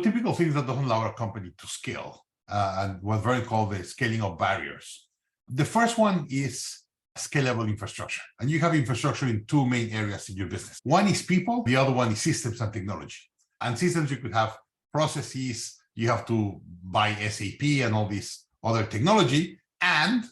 Typical things that don't allow a company to scale, and what very called the scaling of barriers. The first one is scalable infrastructure. And you have infrastructure in two main areas in your business. One is people, the other one is systems and technology. And systems, you could have processes, you have to buy SAP and all this other technology, and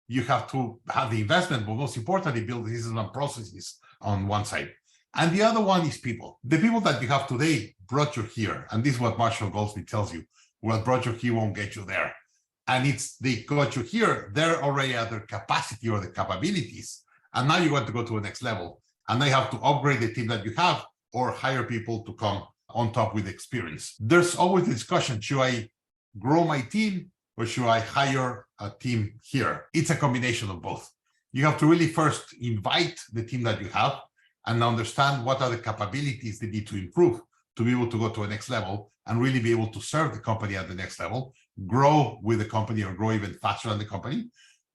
you have to have the investment, but most importantly, build the systems and processes on one side. And the other one is people. The people that you have today brought you here, and this is what Marshall Goldsmith tells you, what brought you here won't get you there. And it's they got you here, they're already at their capacity or the capabilities. And now you want to go to the next level. And they have to upgrade the team that you have or hire people to come on top with experience. There's always the discussion, should I grow my team or should I hire a team here? It's a combination of both. You have to really first invite the team that you have and understand what are the capabilities they need to improve to be able to go to a next level and really be able to serve the company at the next level, grow with the company or grow even faster than the company.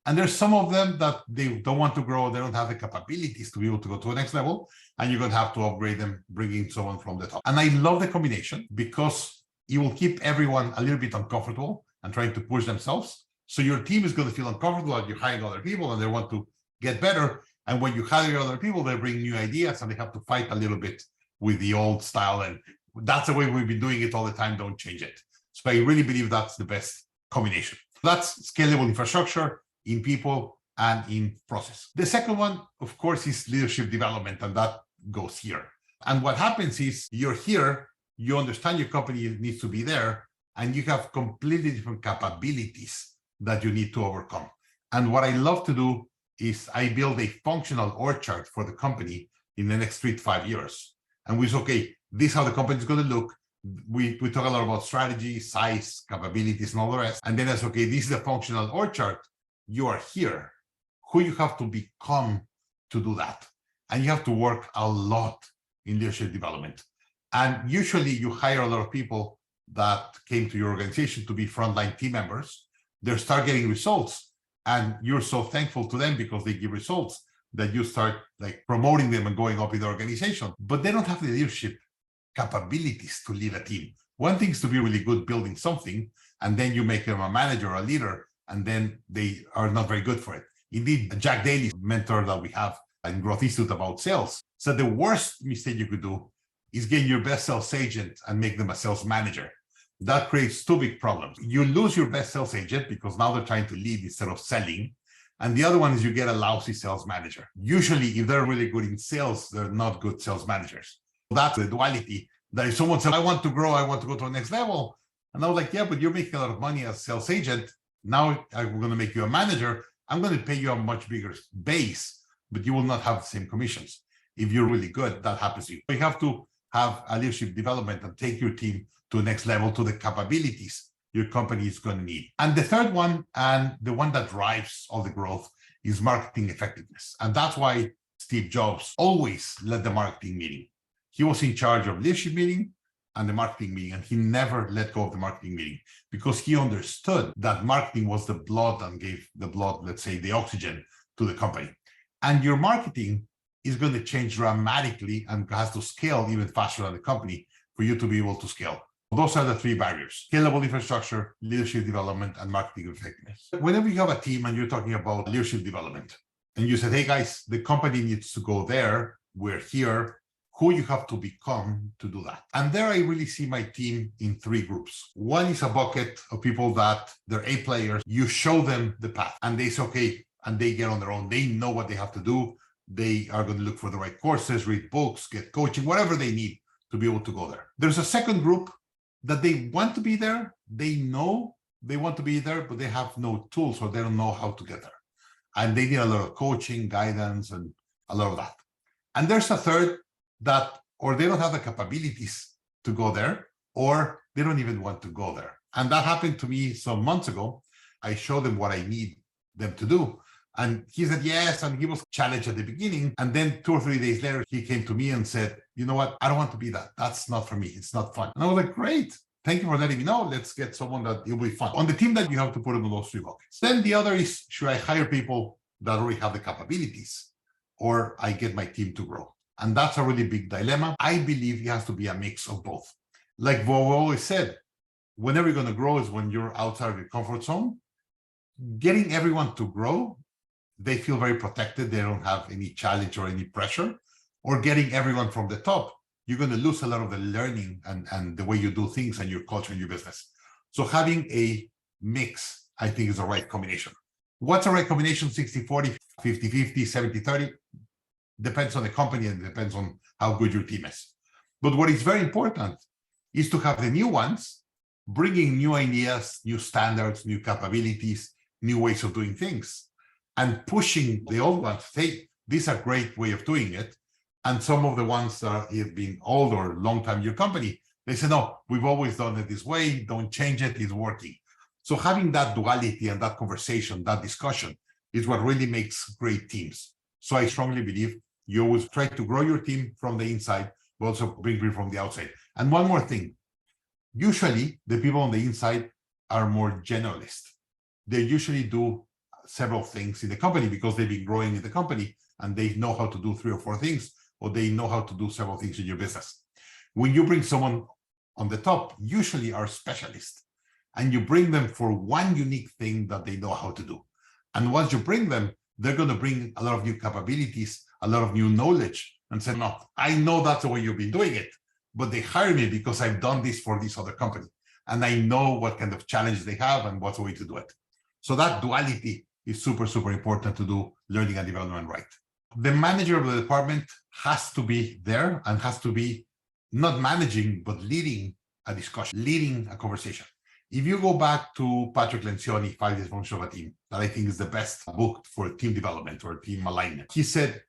And there's some of them that they don't want to grow, they don't have the capabilities to be able to go to the next level, and you're going to have to upgrade them, bringing someone from the top. And I love the combination because it will keep everyone a little bit uncomfortable and trying to push themselves. So your team is going to feel uncomfortable as you're hiring other people and they want to get better. And when you hire other people, they bring new ideas and they have to fight a little bit with the old style. And that's the way we've been doing it all the time. Don't change it. So I really believe that's the best combination. That's scalable infrastructure in people and in process. The second one, of course, is leadership development, and that goes here. And what happens is you're here, you understand your company needs to be there, and you have completely different capabilities that you need to overcome. And what I love to do is I build a functional org chart for the company in the next 3 to 5 years. And we say, okay, this is how the company is going to look. We talk a lot about strategy, size, capabilities, and all the rest. And then it's okay, this is the functional org chart. You are here. Who you have to become to do that. And you have to work a lot in leadership development. And usually you hire a lot of people that came to your organization to be frontline team members. They start getting results. And you're so thankful to them because they give results that you start like promoting them and going up in the organization. But they don't have the leadership capabilities to lead a team. One thing is to be really good building something, and then you make them a manager or a leader, and then they are not very good for it. Indeed, Jack Daly's mentor that we have in Growth Institute about sales said the worst mistake you could do is get your best sales agent and make them a sales manager. That creates 2 big problems. You lose your best sales agent because now they're trying to lead instead of selling. And the other one is you get a lousy sales manager. Usually, if they're really good in sales, they're not good sales managers. That's the duality. That if someone says, I want to grow, I want to go to the next level. And I was like, yeah, but you're making a lot of money as a sales agent. Now I'm going to make you a manager. I'm going to pay you a much bigger base, but you will not have the same commissions. If you're really good, that happens to you. You have to have a leadership development and take your team to the next level, to the capabilities your company is going to need. And the third one, and the one that drives all the growth, is marketing effectiveness. And that's why Steve Jobs always led the marketing meeting. He was in charge of leadership meeting and the marketing meeting, and he never let go of the marketing meeting because he understood that marketing was the blood and gave the blood, let's say, the oxygen to the company. And your marketing is going to change dramatically and has to scale even faster than the company for you to be able to scale. Those are the 3 barriers: scalable infrastructure, leadership development, and marketing effectiveness. Whenever you have a team and you're talking about leadership development, and you said, hey guys, the company needs to go there, we're here, who you have to become to do that. And there I really see my team in 3 groups. One is a bucket of people that they're A players. You show them the path and they say, okay, and they get on their own. They know what they have to do. They are going to look for the right courses, read books, get coaching, whatever they need to be able to go there. There's a second group that they want to be there. They know they want to be there, but they have no tools or they don't know how to get there. And they need a lot of coaching, guidance, and a lot of that. And there's a third that, or they don't have the capabilities to go there, or they don't even want to go there. And that happened to me some months ago. I showed them what I need them to do. And he said, yes. And he was challenged at the beginning. And then 2 or 3 days later, he came to me and said, you know what? I don't want to be that. That's not for me. It's not fun. And I was like, great. Thank you for letting me know. Let's get someone that it will be fun. On the team that you have to put them in those 3 buckets. Then the other is, should I hire people that already have the capabilities, or I get my team to grow? And that's a really big dilemma. I believe it has to be a mix of both. Like what we always said, whenever you're going to grow is when you're outside of your comfort zone. Getting everyone to grow, they feel very protected. They don't have any challenge or any pressure. Or getting everyone from the top, you're going to lose a lot of the learning and the way you do things and your culture and your business. So having a mix, I think, is the right combination. What's the right combination? 60-40, 50-50, 70-30? Depends on the company and depends on how good your team is. But what is very important is to have the new ones bringing new ideas, new standards, new capabilities, new ways of doing things, and pushing the old ones. Hey, these are great way of doing it. And some of the ones that have been old or long time in your company, they say, no, we've always done it this way. Don't change it. It's working. So having that duality and that conversation, that discussion is what really makes great teams. So I strongly believe you always try to grow your team from the inside, but also bring people from the outside. And one more thing, usually the people on the inside are more generalist. They usually do several things in the company because they've been growing in the company and they know how to do 3 or 4 things, or they know how to do several things in your business. When you bring someone on the top, usually are specialists, and you bring them for one unique thing that they know how to do. And once you bring them, they're going to bring a lot of new capabilities, a lot of new knowledge, and say, no, I know that's the way you've been doing it, but they hire me because I've done this for this other company. And I know what kind of challenges they have and what's the way to do it. So that duality is super, super important to do learning and development right. The manager of the department has to be there and has to be not managing, but leading a discussion, leading a conversation. If you go back to Patrick Lencioni, 5 Days Function of a Team, that I think is the best book for team development or team alignment. He said,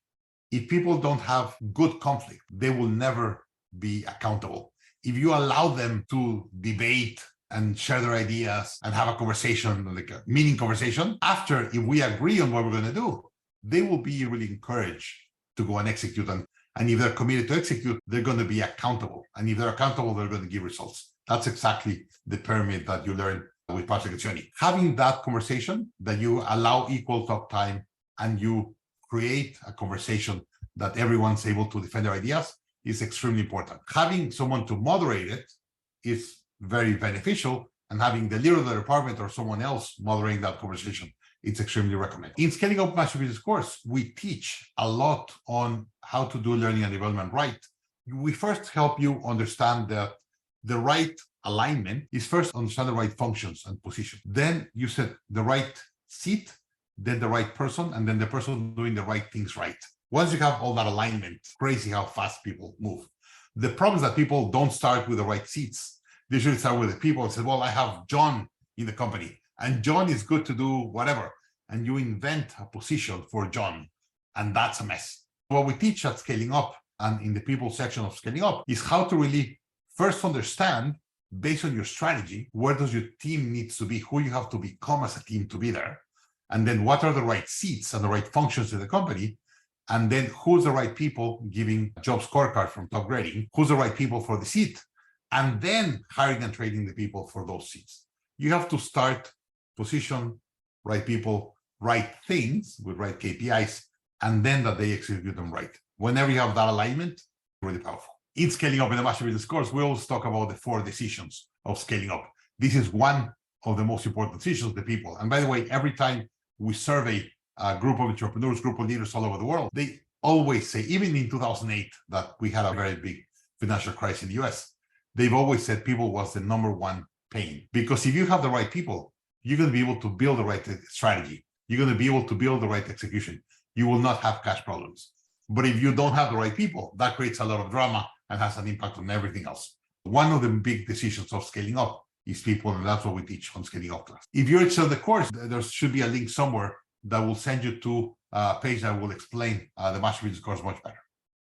if people don't have good conflict, they will never be accountable. If you allow them to debate and share their ideas and have a conversation, like a meaning conversation, after, if we agree on what we're going to do, they will be really encouraged to go and execute. And if they're committed to execute, they're going to be accountable. And if they're accountable, they're going to give results. That's exactly the pyramid that you learn with Patrick Lencioni. Having that conversation that you allow equal talk time and you create a conversation that everyone's able to defend their ideas is extremely important. Having someone to moderate it is very beneficial, and having the leader of the department or someone else moderating that conversation, it's extremely recommended. In Scaling Up Master Business course, we teach a lot on how to do learning and development right. We first help you understand that the right alignment is first understand the right functions and position. Then you set the right seat, then the right person, and then the person doing the right things right. Once you have all that alignment, crazy how fast people move. The problem is that people don't start with the right seats. They usually start with the people and say, well, I have John in the company, and John is good to do whatever. And you invent a position for John, and that's a mess. What we teach at Scaling Up and in the people section of Scaling Up is how to really first understand, based on your strategy, where does your team needs to be, who you have to become as a team to be there, and then what are the right seats and the right functions in the company, and then who's the right people, giving a job scorecard from top grading, who's the right people for the seat, and then hiring and training the people for those seats. You have to start, position, right people, right things with right KPIs, and then that they execute them right. Whenever you have that alignment, really powerful. In Scaling Up in the Master Business course, we always talk about the 4 decisions of scaling up. This is one of the most important decisions, the people. And by the way, every time we survey a group of entrepreneurs, group of leaders all over the world, they always say, even in 2008, that we had a very big financial crisis in the US, they've always said people was the #1 pain. Because if you have the right people, you're going to be able to build the right strategy. You're going to be able to build the right execution. You will not have cash problems. But if you don't have the right people, that creates a lot of drama and has an impact on everything else. One of the big decisions of scaling up is people, and that's what we teach on Scaling Up class. If you're interested in the course, there should be a link somewhere that will send you to a page that will explain the Master Business course much better.